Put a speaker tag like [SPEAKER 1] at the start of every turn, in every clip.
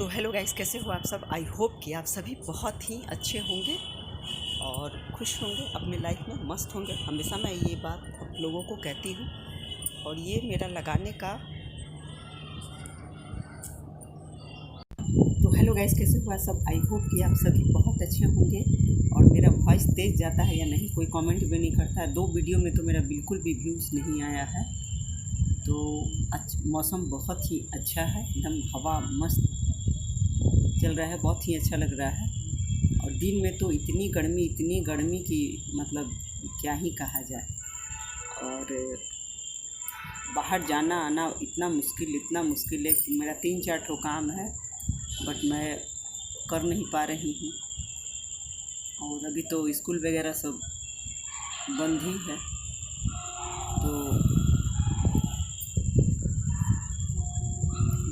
[SPEAKER 1] तो hello guys, कैसे हो आप सब। आई होप कि आप सभी बहुत ही अच्छे होंगे और खुश होंगे, अपनी लाइफ में मस्त होंगे। हमेशा मैं ये बात आप लोगों को कहती हूँ और ये मेरा लगाने का। तो हेलो गाइस, कैसे हो आप सब। आई होप कि आप सभी बहुत अच्छे होंगे। और मेरा वॉइस तेज जाता है या नहीं, कोई कमेंट भी नहीं करता है। 2 वीडियो में तो मेरा बिल्कुल भी व्यूज़ नहीं आया है। तो मौसम बहुत ही अच्छा है, एकदम हवा मस्त चल रहा है, बहुत ही अच्छा लग रहा है। और दिन में तो इतनी गर्मी की मतलब क्या ही कहा जाए। और बाहर जाना आना इतना मुश्किल है कि मेरा 3-4 ठो काम है, बट मैं कर नहीं पा रही हूँ। और अभी तो स्कूल वगैरह सब बंद ही है, तो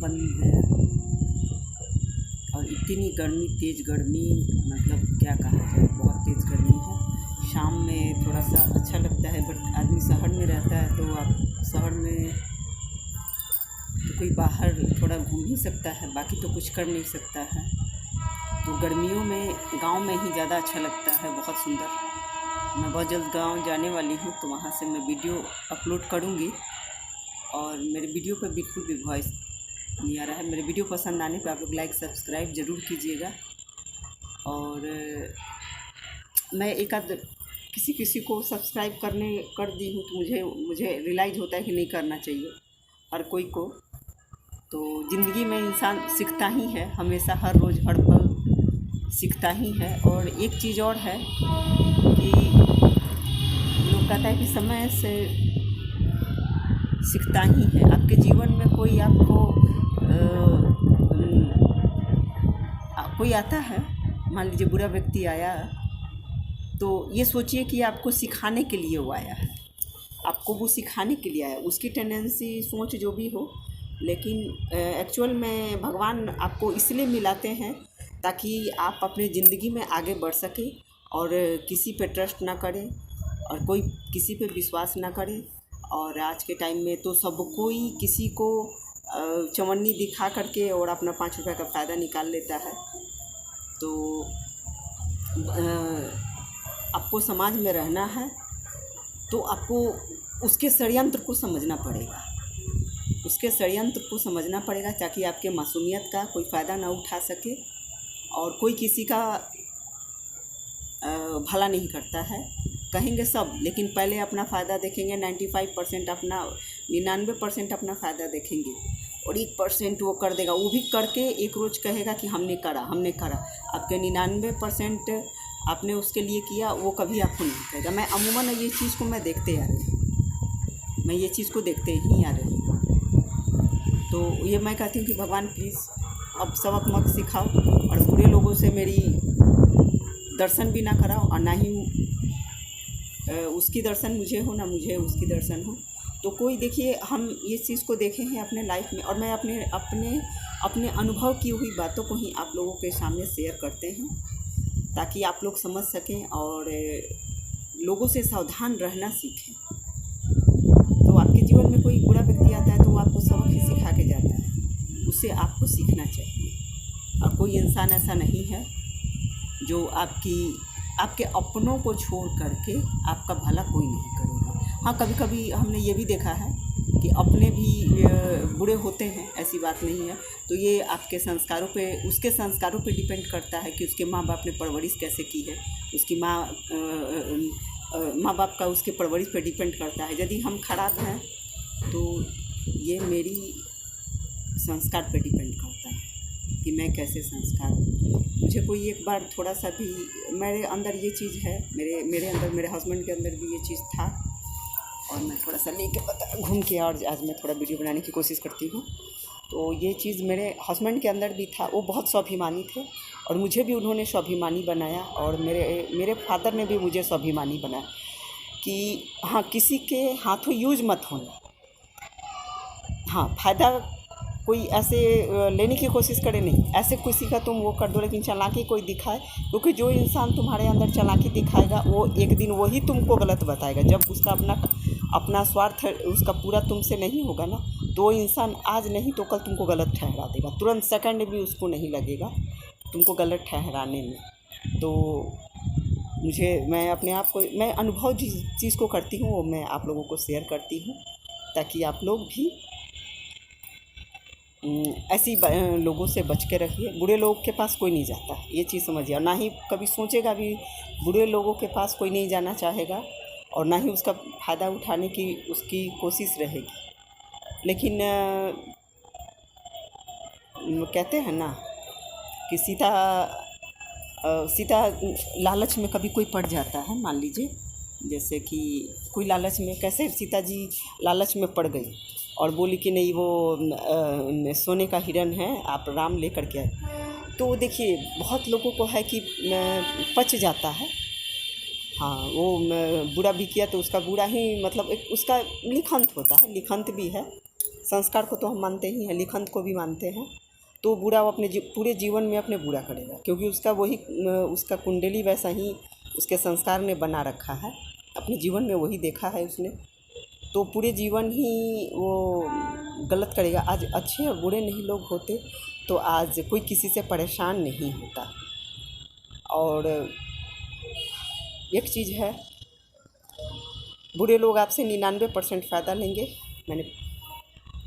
[SPEAKER 1] बंद है। और इतनी तेज़ गर्मी मतलब क्या कहा जाए, बहुत तेज़ गर्मी है। शाम में थोड़ा सा अच्छा लगता है, बट आदमी शहर में रहता है तो आप शहर में तो कोई बाहर थोड़ा घूम ही सकता है, बाकी तो कुछ कर नहीं सकता है। तो गर्मियों में गांव में ही ज़्यादा अच्छा लगता है, बहुत सुंदर। मैं बहुत जल्द गांव जाने वाली हूँ, तो वहाँ से मैं वीडियो अपलोड करूँगी। और मेरे वीडियो पर बिल्कुल भी वॉइस नहीं आ रहा है। मेरे वीडियो पसंद आने पे आप लोग लाइक सब्सक्राइब ज़रूर कीजिएगा। और मैं एक आध किसी को सब्सक्राइब कर दी हूँ, तो मुझे रियलाइज़ होता है कि नहीं करना चाहिए हर कोई को। तो ज़िंदगी में इंसान सीखता ही है, हमेशा हर रोज़ हर पल सीखता ही है। और एक चीज़ और है कि लोग कहता है कि समय से सीखता ही है। आपके जीवन में कोई आपको कोई आता है, मान लीजिए बुरा व्यक्ति आया, तो ये सोचिए कि आपको सिखाने के लिए वो आया है, आपको वो सिखाने के लिए आया। उसकी टेंडेंसी सोच जो भी हो, लेकिन एक्चुअल में भगवान आपको इसलिए मिलाते हैं ताकि आप अपनी ज़िंदगी में आगे बढ़ सकें और किसी पे ट्रस्ट ना करें और कोई किसी पे विश्वास ना करे। और आज के टाइम में तो सब कोई किसी को चवन्नी दिखा करके और अपना 5 रुपये का फ़ायदा निकाल लेता है। तो आपको समाज में रहना है तो आपको उसके षड्यंत्र को समझना पड़ेगा, ताकि आपके मासूमियत का कोई फ़ायदा ना उठा सके। और कोई किसी का भला नहीं करता है, कहेंगे सब, लेकिन पहले अपना फ़ायदा देखेंगे। 95% अपना 99% अपना फ़ायदा देखेंगे और 1% वो कर देगा। वो भी करके एक रोज़ कहेगा कि हमने करा। आपके 99% आपने उसके लिए किया, वो कभी आपको नहीं कहेगा। मैं अमूमन ये चीज़ को मैं देखते ही आ रही हूँ। तो ये मैं कहती हूँ कि भगवान प्लीज़ अब सबक मत सिखाओ और बुरे लोगों से मेरी दर्शन भी ना कराओ, और ना ही उसकी दर्शन मुझे हो, ना मुझे उसकी दर्शन हो। तो कोई देखिए, हम ये चीज़ को देखे हैं अपने लाइफ में, और मैं अपने अनुभव की हुई बातों को ही आप लोगों के सामने शेयर करते हैं ताकि आप लोग समझ सकें और लोगों से सावधान रहना सीखें। तो आपके जीवन में कोई बुरा व्यक्ति आता है तो वो आपको सबक ही सिखा के जाता है, उससे आपको सीखना चाहिए। और कोई इंसान ऐसा नहीं है जो आपके अपनों को छोड़ करके आपका भला कोई नहीं करेगा। हाँ, कभी कभी हमने ये भी देखा है कि अपने भी बुरे होते हैं, ऐसी बात नहीं है। तो ये आपके उसके संस्कारों पे डिपेंड करता है कि उसके माँ बाप ने परवरिश कैसे की है। उसकी माँ बाप का उसके परवरिश पे डिपेंड करता है। यदि हम खराब हैं तो ये मेरी संस्कार पे डिपेंड करता है कि मैं कैसे संस्कार हूँ। मुझे कोई एक बार थोड़ा सा भी मेरे अंदर ये चीज़ है, मेरे अंदर, मेरे हस्बैंड के अंदर भी ये चीज़ था, और मैं थोड़ा सा लेके घूम के और आज मैं थोड़ा वीडियो बनाने की कोशिश करती हूँ। तो ये चीज़ मेरे हस्बैंड के अंदर भी था। वो बहुत स्वाभिमानी थे और मुझे भी उन्होंने स्वाभिमानी बनाया, और मेरे फादर ने भी मुझे स्वाभिमानी बनाया कि हाँ, किसी के हाथों यूज मत होना। हाँ, फ़ायदा कोई ऐसे लेने की कोशिश करे नहीं, ऐसे किसी का तुम वो कर दो, लेकिन चालाकी कोई दिखाए, क्योंकि जो इंसान तुम्हारे अंदर चालाकी दिखाएगा वो एक दिन वही तुमको गलत बताएगा। जब उसका अपना स्वार्थ उसका पूरा तुमसे नहीं होगा ना, दो इंसान आज नहीं तो कल तुमको गलत ठहरा देगा, तुरंत सेकंड भी उसको नहीं लगेगा तुमको गलत ठहराने में। तो मैं अपने आप को, मैं अनुभव जिस चीज़ को करती हूँ वो मैं आप लोगों को शेयर करती हूँ, ताकि आप लोग भी ऐसी लोगों से बच के रहिए। बुरे लोगों के पास कोई नहीं जाता, ये चीज़ समझिए, और ना ही कभी सोचेगा भी। बुरे लोगों के पास कोई नहीं जाना चाहेगा और ना ही उसका फ़ायदा उठाने की उसकी कोशिश रहेगी। लेकिन कहते हैं ना कि सीता लालच में कभी कोई पड़ जाता है। मान लीजिए जैसे कि कोई लालच में, कैसे सीता जी लालच में पड़ गई और बोली कि नहीं वो सोने का हिरण है, आप राम लेकर के आए। तो देखिए बहुत लोगों को है कि पच जाता है। हाँ, वो बुरा भी किया तो उसका बुरा ही, मतलब एक उसका लिखंत होता है, लिखंत भी है। संस्कार को तो हम मानते ही हैं, लिखंत को भी मानते हैं। तो बुरा वो अपने पूरे जीवन में अपने बुरा करेगा, क्योंकि उसका वही उसका कुंडली वैसा ही उसके संस्कार ने बना रखा है, अपने जीवन में वही देखा है उसने। तो पूरे जीवन ही वो गलत करेगा। आज अच्छे और बुरे नहीं लोग होते तो आज कोई किसी से परेशान नहीं होता। और एक चीज़ है, बुरे लोग आपसे 99% फ़ायदा लेंगे। मैंने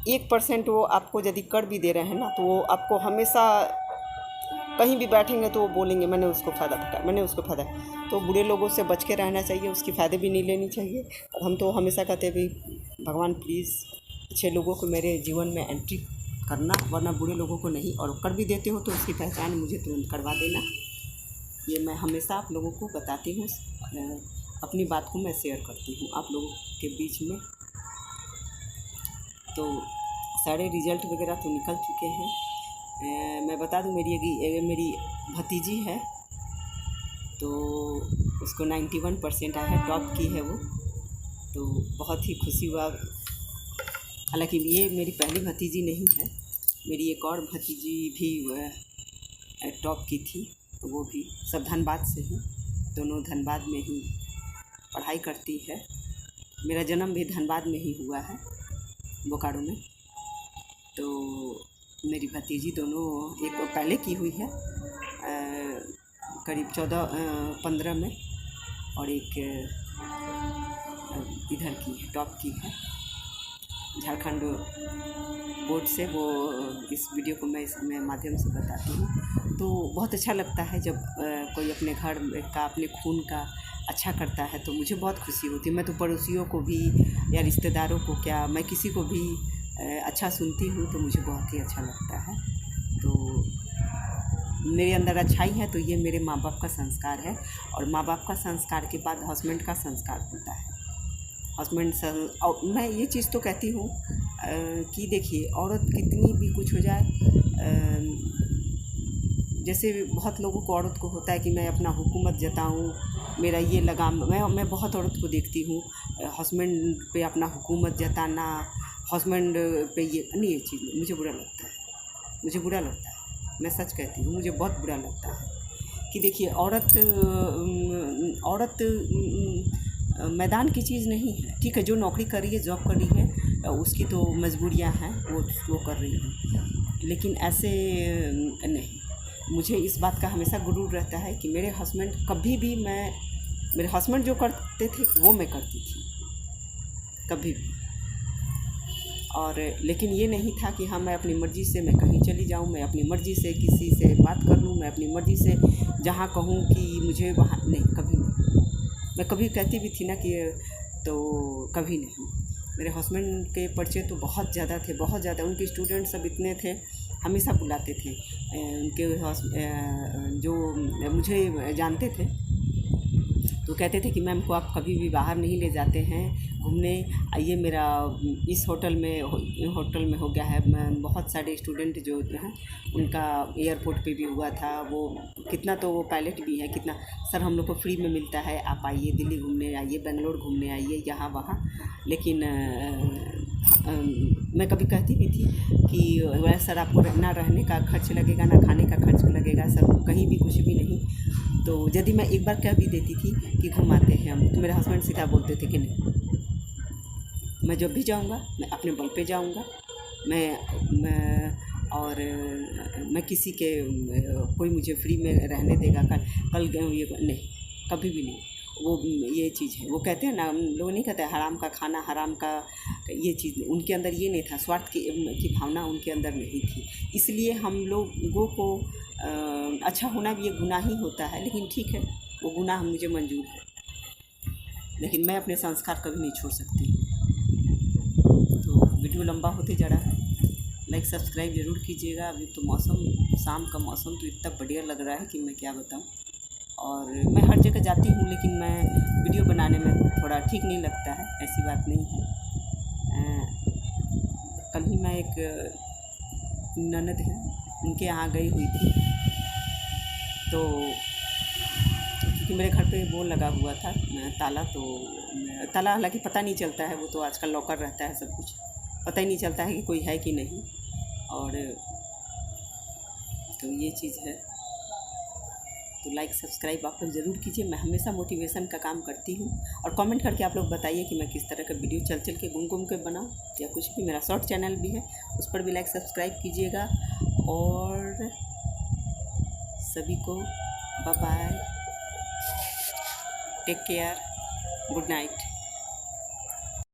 [SPEAKER 1] 1% वो आपको यदि कर भी दे रहे हैं ना, तो वो आपको हमेशा कहीं भी बैठेंगे तो वो बोलेंगे मैंने उसको फ़ायदा बताया, मैंने उसको फ़ायदा। तो बुरे लोगों से बच के रहना चाहिए, उसकी फ़ायदे भी नहीं लेनी चाहिए। और हम तो हमेशा कहते हैं भाई भगवान प्लीज़ अच्छे लोगों को मेरे जीवन में एंट्री करना, वरना बुरे लोगों को नहीं। और कर भी देते हो तो उसकी पहचान मुझे तुरंत करवा देना। ये मैं हमेशा आप लोगों को बताती हूँ, अपनी बात को मैं शेयर करती हूँ आप लोगों के बीच में। तो सारे रिज़ल्ट वगैरह तो निकल चुके हैं। मैं बता दूं, मेरी भतीजी है तो उसको 91% आया है, टॉप की है वो। तो बहुत ही खुशी हुआ। हालांकि ये मेरी पहली भतीजी नहीं है, मेरी एक और भतीजी भी टॉप की थी, तो वो भी सब धनबाद से ही, दोनों धनबाद में ही पढ़ाई करती है। मेरा जन्म भी धनबाद में ही हुआ है, बोकारो में। तो मेरी भतीजी दोनों, एक पहले की हुई है करीब 14-15 में, और एक इधर की है, टॉप की है झारखंड बोर्ड से। वो इस वीडियो को मैं इसमें माध्यम से बताती हूँ। तो बहुत अच्छा लगता है जब कोई अपने घर का, अपने खून का अच्छा करता है, तो मुझे बहुत खुशी होती है। मैं तो पड़ोसियों को भी या रिश्तेदारों को क्या, मैं किसी को भी अच्छा सुनती हूँ तो मुझे बहुत ही अच्छा लगता है। तो मेरे अंदर अच्छाई है, तो ये मेरे माँ बाप का संस्कार है। और माँ बाप का संस्कार के बाद हस्बैंड का संस्कार होता है। और मैं ये चीज़ तो कहती हूँ कि देखिए, औरत कितनी भी कुछ हो जाए, जैसे बहुत लोगों को, औरत को होता है कि मैं अपना हुकूमत जताऊँ, मेरा ये लगाम। मैं बहुत औरत को देखती हूँ हस्बैंड पे अपना हुकूमत जताना, हस्बैंड पे ये चीज़ मुझे बुरा लगता है, मुझे बुरा लगता है। मैं सच कहती हूँ, मुझे बहुत बुरा लगता है कि देखिए औरत मैदान की चीज़ नहीं है। ठीक है, जो नौकरी कर रही है, जॉब कर रही है, उसकी तो मजबूरियाँ हैं, वो कर रही है, लेकिन ऐसे नहीं। मुझे इस बात का हमेशा गुरूर रहता है कि मेरे हस्बैंड कभी भी, मेरे हस्बैंड जो करते थे वो मैं करती थी, कभी भी। और लेकिन ये नहीं था कि हाँ मैं अपनी मर्ज़ी से मैं कहीं चली जाऊँ, मैं अपनी मर्ज़ी से किसी से बात कर लूँ, मैं अपनी मर्ज़ी से जहाँ कहूँ कि मुझे वहाँ, नहीं, कभी नहीं। मैं कभी कहती भी थी ना कि, तो कभी नहीं। मेरे हस्बैंड के परिचय तो बहुत ज़्यादा थे, बहुत ज़्यादा। उनके स्टूडेंट सब इतने थे, हमेशा बुलाते थे। उनके जो मुझे जानते थे तो कहते थे कि मैम को आप कभी भी बाहर नहीं ले जाते हैं घूमने, आइए मेरा इस होटल में हो गया है। बहुत सारे स्टूडेंट जो हैं उनका एयरपोर्ट पे भी हुआ था, वो कितना, तो वो पायलट भी है, कितना सर हम लोग को फ्री में मिलता है, आप आइए दिल्ली घूमने आइए, बेंगलोर घूमने आइए, यहाँ वहाँ। लेकिन मैं कभी कहती भी थी कि वह सर आपको ना रहने का खर्च लगेगा, ना खाने का खर्च लगेगा सर, कहीं भी कुछ भी नहीं। तो यदि मैं एक बार कह भी देती थी कि घुमाते हैं हम, तो मेरे हस्बैंड सीधा बोलते थे कि नहीं, मैं जब भी जाऊंगा मैं अपने बल पे जाऊंगा, मैं और मैं किसी के कोई मुझे फ्री में रहने देगा कल ये नहीं, कभी भी नहीं। वो ये चीज़ है, वो कहते हैं ना, हम लोग नहीं कहते हराम का खाना हराम का, ये चीज़ उनके अंदर ये नहीं था, स्वार्थ की भावना उनके अंदर नहीं थी। इसलिए हम लोगों को अच्छा होना भी एक गुनाह ही होता है, लेकिन ठीक है, वो गुनाह मुझे मंजूर है, लेकिन मैं अपने संस्कार कभी नहीं छोड़ सकती। तो वीडियो लंबा होते जा रहा है, लाइक सब्सक्राइब ज़रूर कीजिएगा। अभी तो मौसम, शाम का मौसम तो इतना बढ़िया लग रहा है कि मैं क्या बताऊँ। और मैं हर जगह जाती हूँ, लेकिन मैं वीडियो बनाने में थोड़ा ठीक नहीं लगता है, ऐसी बात नहीं है। कल ही मैं एक ननद है, उनके यहाँ गई हुई थी, तो क्योंकि मेरे घर पे वो लगा हुआ था ताला, तो ताला हालांकि पता नहीं चलता है, वो तो आजकल लॉकर रहता है, सब कुछ पता ही नहीं चलता है कि कोई है कि नहीं। और तो ये चीज़ है, तो लाइक सब्सक्राइब आप लोग ज़रूर कीजिए। मैं हमेशा मोटिवेशन का काम करती हूँ, और कमेंट करके आप लोग बताइए कि मैं किस तरह का वीडियो चल के घूम के बनाऊँ, या कुछ भी। मेरा शॉर्ट चैनल भी है, उस पर भी लाइक सब्सक्राइब कीजिएगा। और सभी को bye bye, take care, good night.